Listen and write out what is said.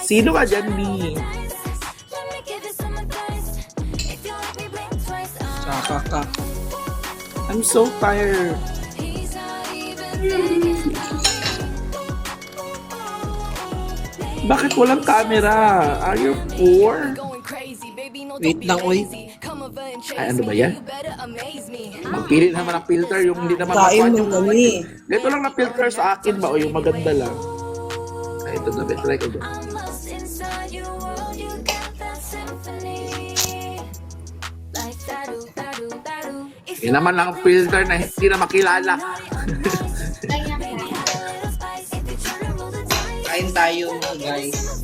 Sino ka dyan, Mi? Tsaka ka. I'm so tired. Bakit walang camera? Are you poor? Wait lang, uy. Ay, ano ba yan? Magpili naman ng filter yung hindi naman Kain makuha mo kami. Dito lang na filter sa akin ba o yung maganda lang? Ay, ito na, try ko ba? Hindi naman lang filter na hindi na makilala. Kain tayo, guys.